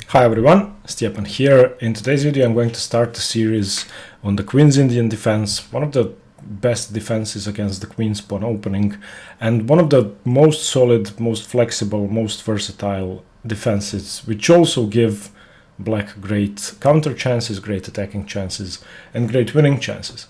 Hi everyone, Stepan here. In today's video I'm going to start the series on the Queen's Indian defense, one of the best defenses against the Queen's pawn opening and one of the most solid, most flexible, most versatile defenses, which also give Black great counter chances, great attacking chances and great winning chances.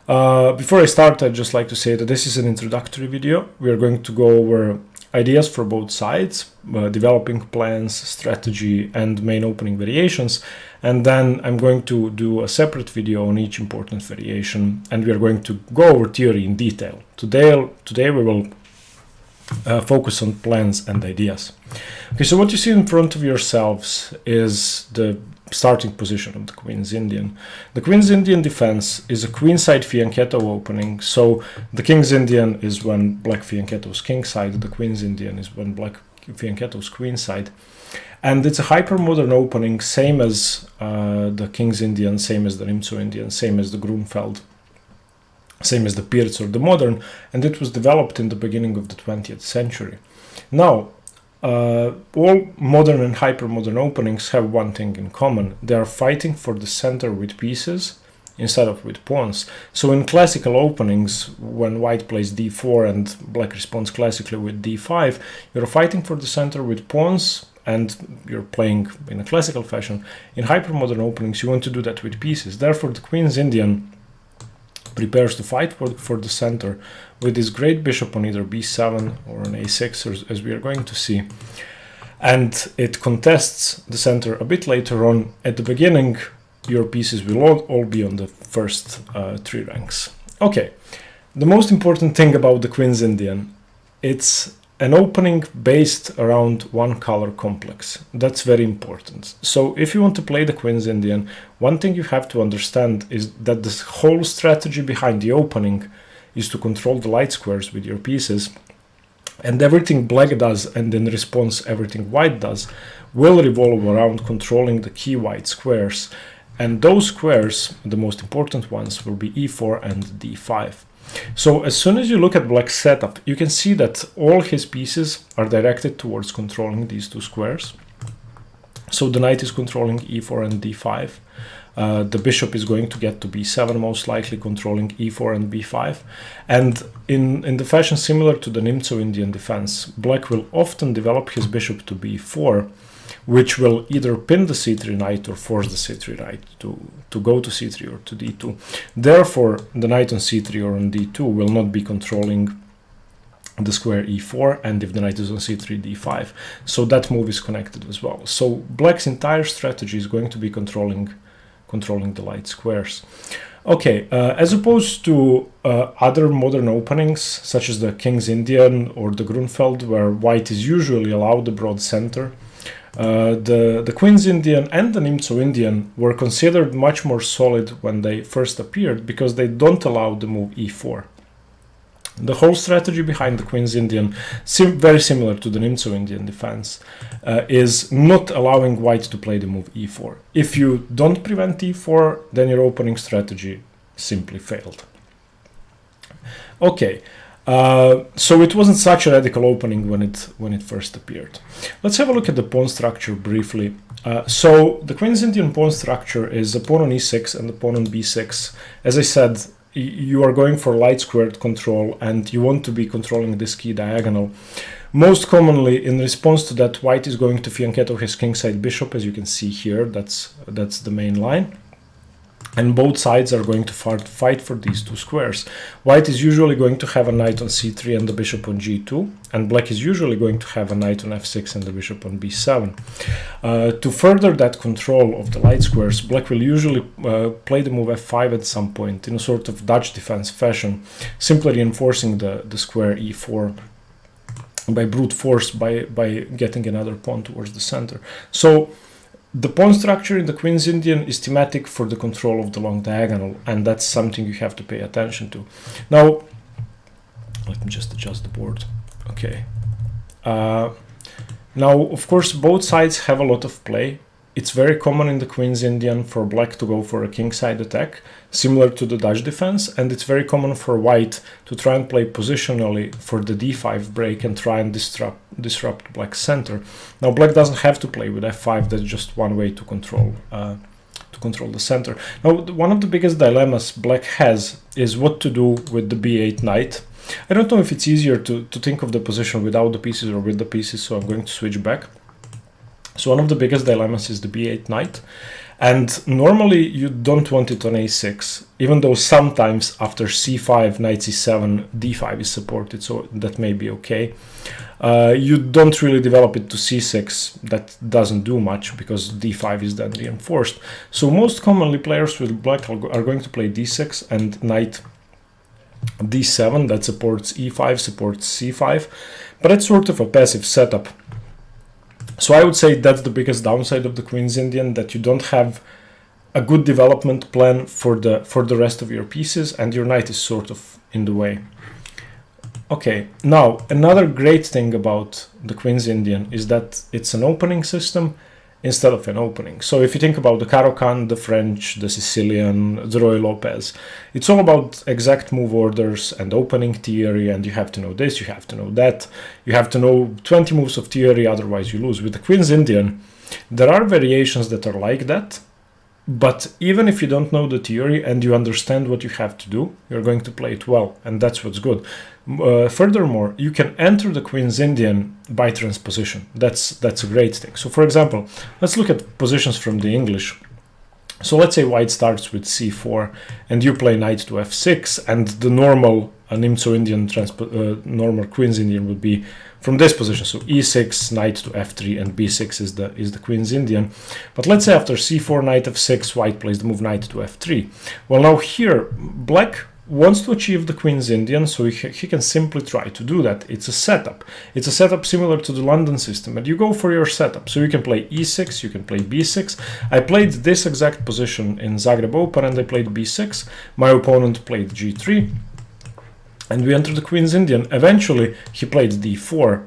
Before I start, I'd just like to say that this is an introductory video. We are going to go over ideas for both sides, developing plans, strategy, and main opening variations. And then I'm going to do a separate video on each important variation, and we are going to go over theory in detail. Today we will focus on plans and ideas. Okay, so what you see in front of yourselves is the starting position of the Queen's Indian. The Queen's Indian defense is a queenside fianchetto opening. So the King's Indian is when Black fianchetto's kingside, the Queen's Indian is when Black fianchetto's queenside. And it's a hyper-modern opening, same as the King's Indian, same as the Nimzo Indian, same as the Grunfeld, same as the Pirz or the modern, and it was developed in the beginning of the 20th century. Now, all modern and hyper-modern openings have one thing in common. They are fighting for the center with pieces instead of with pawns. So in classical openings, when white plays d4 and black responds classically with d5, you're fighting for the center with pawns and you're playing in a classical fashion. In hyper-modern openings, you want to do that with pieces. Therefore, the Queen's Indian prepares to fight for the center with this great bishop on either b7 or on a6, as we are going to see. And it contests the center a bit later on. At the beginning, your pieces will all be on the first three ranks. Okay, the most important thing about the Queen's Indian, it's an opening based around one color complex. That's very important. So if you want to play the Queen's Indian, one thing you have to understand is that the whole strategy behind the opening is to control the light squares with your pieces, and everything black does, and in response everything white does, will revolve around controlling the key white squares. And those squares, the most important ones, will be e4 and d5. So as soon as you look at Black's setup, you can see that all his pieces are directed towards controlling these two squares. So the knight is controlling e4 and d5. The bishop is going to get to b7, most likely controlling e4 and b5. And in the fashion similar to the Nimzo Indian defense, Black will often develop his bishop to b4, which will either pin the c3 knight or force the c3 knight to go to c3 or to d2. Therefore, the knight on c3 or on d2 will not be controlling the square e4, and if the knight is on c3, d5. So that move is connected as well. So Black's entire strategy is going to be controlling the light squares. Okay, as opposed to other modern openings, such as the King's Indian or the Grunfeld, where white is usually allowed the broad center, the Queen's Indian and the Nimzo Indian were considered much more solid when they first appeared because they don't allow the move e4. The whole strategy behind the Queen's Indian, very similar to the Nimzo Indian defense, is not allowing white to play the move e4. If you don't prevent e4, then your opening strategy simply failed. Okay. So it wasn't such a radical opening when it first appeared. Let's have a look at the pawn structure briefly. So the Queen's Indian pawn structure is a pawn on e6 and a pawn on b6. As I said, you are going for light squared control and you want to be controlling this key diagonal. Most commonly, in response to that, white is going to fianchetto his kingside bishop, as you can see here. That's the main line. And both sides are going to fight for these two squares. White is usually going to have a knight on c3 and the bishop on g2, and black is usually going to have a knight on f6 and the bishop on b7. To further that control of the light squares, black will usually play the move f5 at some point in a sort of Dutch defense fashion, simply reinforcing the square e4 by brute force, by getting another pawn towards the center. So the pawn structure in the Queen's Indian is thematic for the control of the long diagonal, and that's something you have to pay attention to. Now, let me just adjust the board. Okay. Now, of course, both sides have a lot of play. it's very common in the Queen's Indian for black to go for a kingside attack, similar to the Dutch defense, and it's very common for white to try and play positionally for the d5 break and try and disrupt black's center. Now black doesn't have to play with f5, that's just one way to control the center. Now one of the biggest dilemmas black has is what to do with the b8 knight. I don't know if it's easier to think of the position without the pieces or with the pieces, so I'm going to switch back. So one of the biggest dilemmas is the b8 knight, and normally you don't want it on a6, even though sometimes after c5, knight c7, d5 is supported, so that may be okay. You don't really develop it to c6, that doesn't do much because d5 is then reinforced. So most commonly players with black are going to play d6 and knight d7, that supports e5, supports c5, but it's sort of a passive setup. So I would say that's the biggest downside of the Queen's Indian, that you don't have a good development plan for the rest of your pieces, and your knight is sort of in the way. Okay, now another great thing about the Queen's Indian is that it's an opening system instead of an opening. So if you think about the Caro-Kann, the French, the Sicilian, the Roy Lopez, it's all about exact move orders and opening theory, and you have to know this, you have to know that, you have to know 20 moves of theory, otherwise you lose. With the Queen's Indian, there are variations that are like that, but even if you don't know the theory and you understand what you have to do, you're going to play it well, and that's what's good. Furthermore, you can enter the Queen's Indian by transposition. That's a great thing. So for example, let's look at positions from the English. So let's say white starts with c4 and you play knight to f6, and the normal Nimzo Indian normal Queen's Indian would be from this position. So e6, knight to f3, and b6 is the Queen's Indian. But let's say after c4, knight f6, white plays the move knight to f3. Well, now here black wants to achieve the Queen's Indian, so he can simply try to do that. It's a setup. It's a setup similar to the London system, and you go for your setup. So you can play e6, you can play b6. I played this exact position in Zagreb Open, and I played b6. My opponent played g3, and we entered the Queen's Indian. Eventually, he played d4,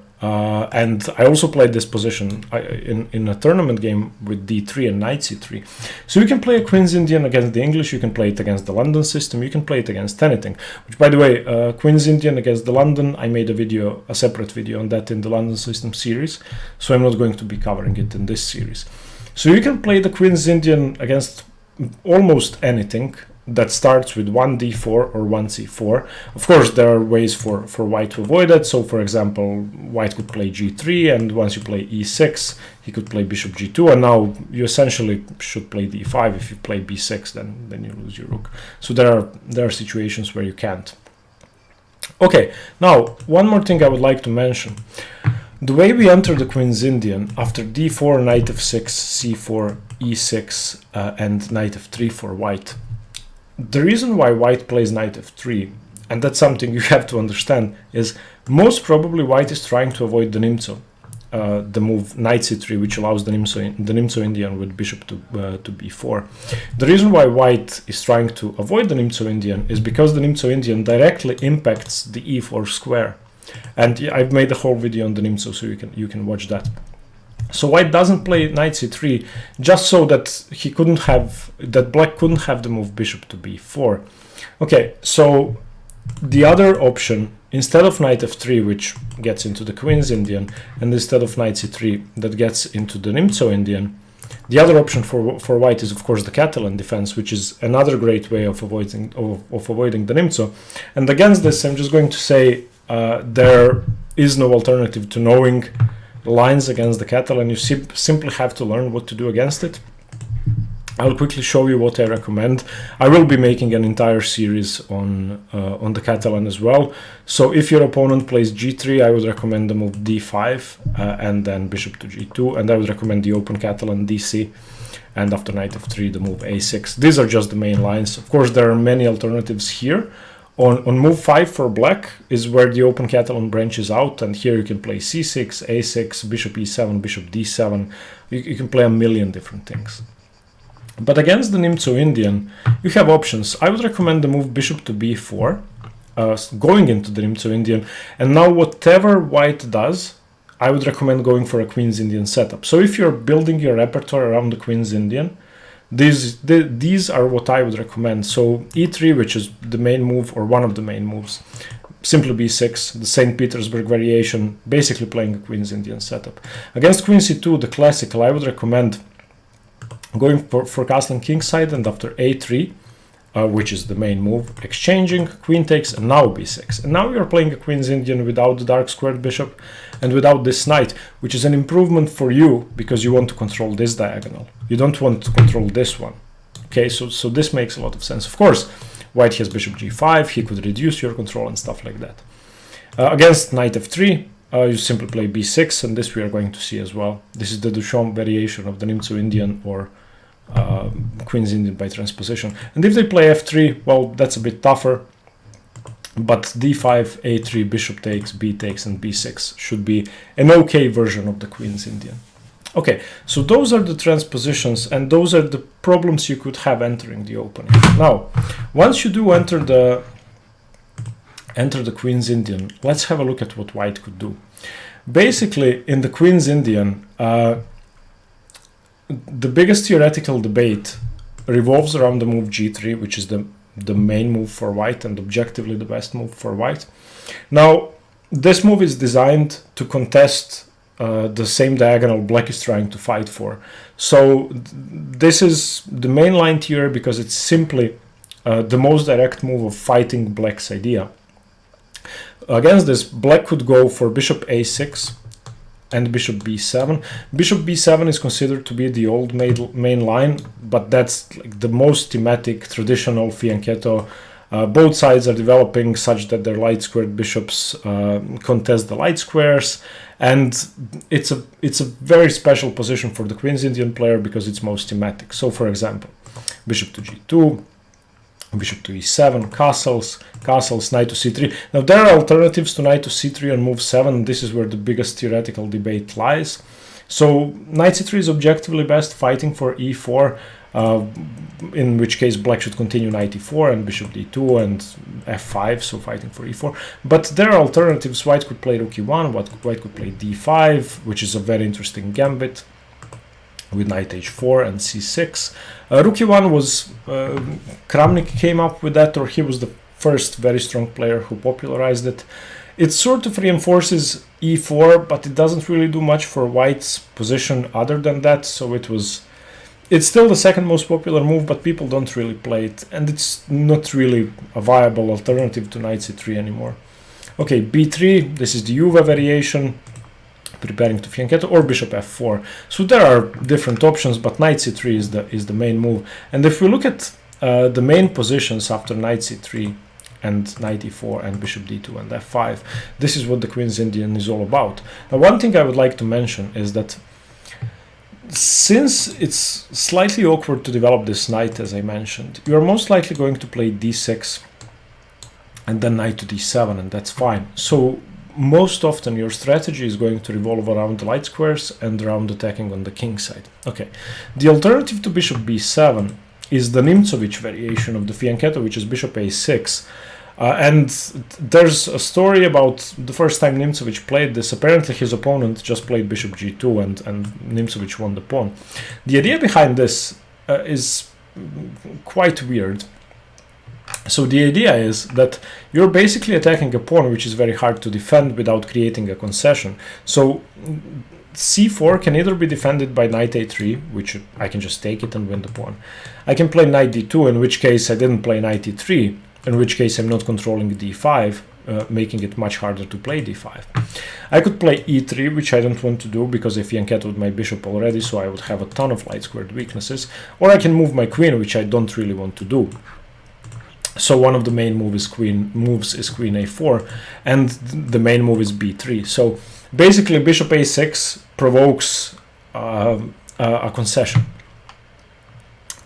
and I also played this position in a tournament game with d3 and knight c3. So you can play a Queen's Indian against the English, you can play it against the London system, you can play it against anything. Which, by the way, Queen's Indian against the London, I made a separate video on that in the London system series, so I'm not going to be covering it in this series. So you can play the Queen's Indian against almost anything that starts with 1d4 or 1c4. Of course, there are ways for white to avoid that. So for example, white could play g3, and once you play e6, he could play bishop g2, and now you essentially should play d5. If you play b6, then you lose your rook. So there are situations where you can't. Okay, now one more thing I would like to mention. The way we enter the Queen's Indian after d4, knight f6, c4, e6, and knight f3 for white. The reason why white plays knight f3, and that's something you have to understand, is most probably white is trying to avoid the Nimzo, the move knight c3, which allows the Nimzo Indian with bishop to b4. The reason why white is trying to avoid the Nimzo Indian is because the Nimzo Indian directly impacts the e4 square, and I've made a whole video on the Nimzo, so you can watch that. So white doesn't play knight c3 just so that black couldn't have the move bishop to b4. Okay, so the other option, instead of knight f3, which gets into the Queen's Indian, and instead of knight c3 that gets into the Nimzo Indian, the other option for white is of course the Catalan defense, which is another great way of avoiding the Nimzo. And against this, I'm just going to say there is no alternative to knowing lines against the Catalan. You simply have to learn what to do against it. I'll quickly show you what I recommend. I will be making an entire series on the Catalan as well. So if your opponent plays g3, I would recommend the move d5 and then bishop to g2, and I would recommend the open Catalan dc, and after knight f3 the move a6. These are just the main lines. Of course, there are many alternatives here. On move 5 for black is where the open Catalan branches out, and here you can play c6, a6, bishop e7, bishop d7. You can play a million different things. But against the Nimzo Indian, you have options. I would recommend the move bishop to b4, going into the Nimzo Indian, and now whatever white does, I would recommend going for a Queen's Indian setup. So if you're building your repertoire around the Queen's Indian, these are what I would recommend. So e3, which is the main move or one of the main moves, simply b6, the St. Petersburg variation, basically playing a Queen's Indian setup. Against Queen c2, the classical, I would recommend going for castle and king side, and after a3, which is the main move, exchanging, queen takes, and now b6. And now you're playing a Queen's Indian without the dark squared bishop and without this knight, which is an improvement for you because you want to control this diagonal. You don't want to control this one. Okay, so this makes a lot of sense. Of course, white has bishop g5, he could reduce your control and stuff like that. Against knight f3, you simply play b6, and this we are going to see as well. This is the Duchamp variation of the Nimzo Indian or Queen's Indian by transposition. And if they play f3, well, that's a bit tougher, but d5, a3, bishop takes, b takes, and b6 should be an okay version of the Queen's Indian. Okay, so those are the transpositions, and those are the problems you could have entering the opening. Now, once you do enter the Queen's Indian, let's have a look at what white could do. Basically, in the Queen's Indian, the biggest theoretical debate revolves around the move g3, which is the main move for white and objectively the best move for white. Now, this move is designed to contest the same diagonal black is trying to fight for. So this is the main line theory because it's simply the most direct move of fighting black's idea. Against this, black could go for bishop a6 and bishop b7. Bishop b7 is considered to be the old main line, but that's like the most thematic, traditional fianchetto. Both sides are developing such that their light squared bishops contest the light squares, and it's a very special position for the Queen's Indian player because it's most thematic. So, for example, bishop to g2, bishop to e7, castles, knight to c3. Now, there are alternatives to knight to c3 on move 7. This is where the biggest theoretical debate lies. So, knight c3 is objectively best, fighting for e4, in which case black should continue knight e4 and bishop d2 and f5, so fighting for e4. But there are alternatives. White could play rook e1, white could play d5, which is a very interesting gambit, with knight h4 and c6. Rook e1 was, Kramnik came up with that, or he was the first very strong player who popularized it. It sort of reinforces e4, but it doesn't really do much for white's position other than that, so it's still the second most popular move, but people don't really play it, and it's not really a viable alternative to knight c3 anymore. Okay, b3, this is the Juve variation, preparing to fianchetto, or bishop f4. So there are different options, but knight c3 is the main move. And if we look at the main positions after knight c3 and knight e4 and bishop d2 and f5, this is what the Queen's Indian is all about. Now, one thing I would like to mention is that since it's slightly awkward to develop this knight, as I mentioned, you are most likely going to play d6 and then knight to d7, and that's fine. So most often your strategy is going to revolve around the light squares and around attacking on the king side. Okay, the alternative to bishop b7 is the Nimzo variation of the fianchetto, which is bishop a6. And there's a story about the first time Nimzo played this. Apparently his opponent just played bishop g2 and Nimzo won the pawn. The idea behind this is quite weird. So the idea is that you're basically attacking a pawn which is very hard to defend without creating a concession. So c4 can either be defended by knight a3, which I can just take it and win the pawn. I can play knight d2, in which case I didn't play knight e3, in which case I'm not controlling d5, making it much harder to play d5. I could play e3, which I don't want to do because I fianchettoed my bishop already, so I would have a ton of light squared weaknesses. Or I can move my queen, which I don't really want to do. So one of the main moves is queen a4, and the main move is b3. So basically bishop a6 provokes a concession.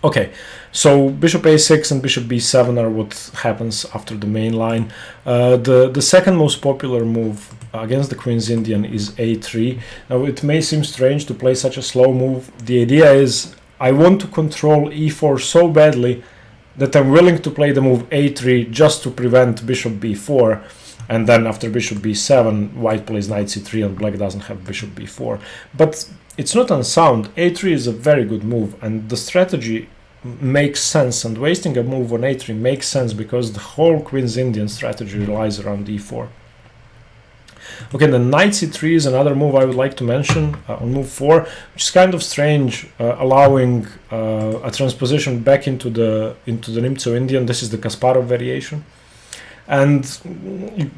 Okay, so bishop a6 and bishop b7 are what happens after the main line. The second most popular move against the Queen's Indian is a3. Now it may seem strange to play such a slow move. The idea is I want to control e4 so badly that I'm willing to play the move a3 just to prevent bishop b4. and then after bishop b7, white plays knight c3 and black doesn't have bishop b4. But it's not unsound. a3 is a very good move, and the strategy makes sense, and wasting a move on a3 makes sense because the whole Queen's Indian strategy relies around e4. Okay, the knight c3 is another move I would like to mention on move 4, which is kind of strange, allowing a transposition back into the Nimzo Indian. This is the Kasparov variation, and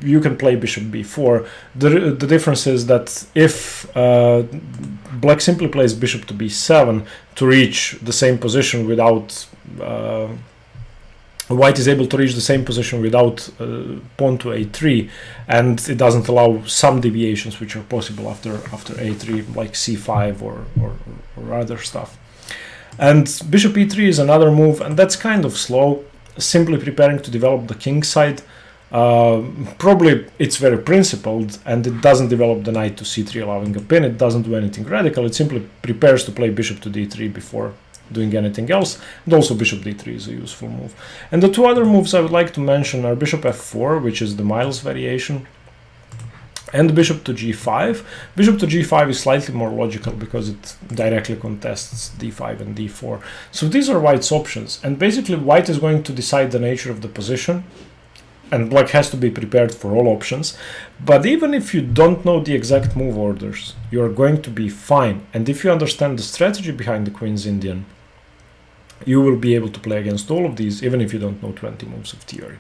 you can play bishop b4. The difference is that if black simply plays bishop to b7 to reach the same position without white is able to reach the same position without pawn to a3, and it doesn't allow some deviations which are possible after a3, like c5 or other stuff. And bishop e3 is another move, and that's kind of slow, simply preparing to develop the king side. Probably it's very principled, and it doesn't develop the knight to c3 allowing a pin. It doesn't do anything radical. It simply prepares to play bishop to d3 before doing anything else, and also bishop d3 is a useful move. And the two other moves I would like to mention are bishop f4, which is the Miles variation, and bishop to g5. Bishop to g5 is slightly more logical because it directly contests d5 and d4. So these are white's options, and basically white is going to decide the nature of the position, and black has to be prepared for all options. But even if you don't know the exact move orders, you are going to be fine. And if you understand the strategy behind the Queen's Indian, you will be able to play against all of these, even if you don't know 20 moves of theory.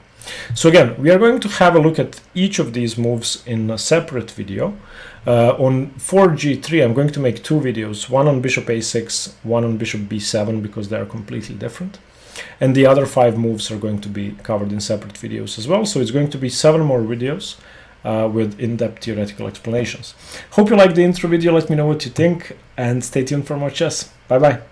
So again, we are going to have a look at each of these moves in a separate video. On 4g3, I'm going to make two videos, one on bishop a6, one on bishop b7, because they are completely different. And the other 5 moves are going to be covered in separate videos as well. So it's going to be 7 more videos with in-depth theoretical explanations. Hope you liked the intro video. Let me know what you think, and stay tuned for more chess. Bye bye.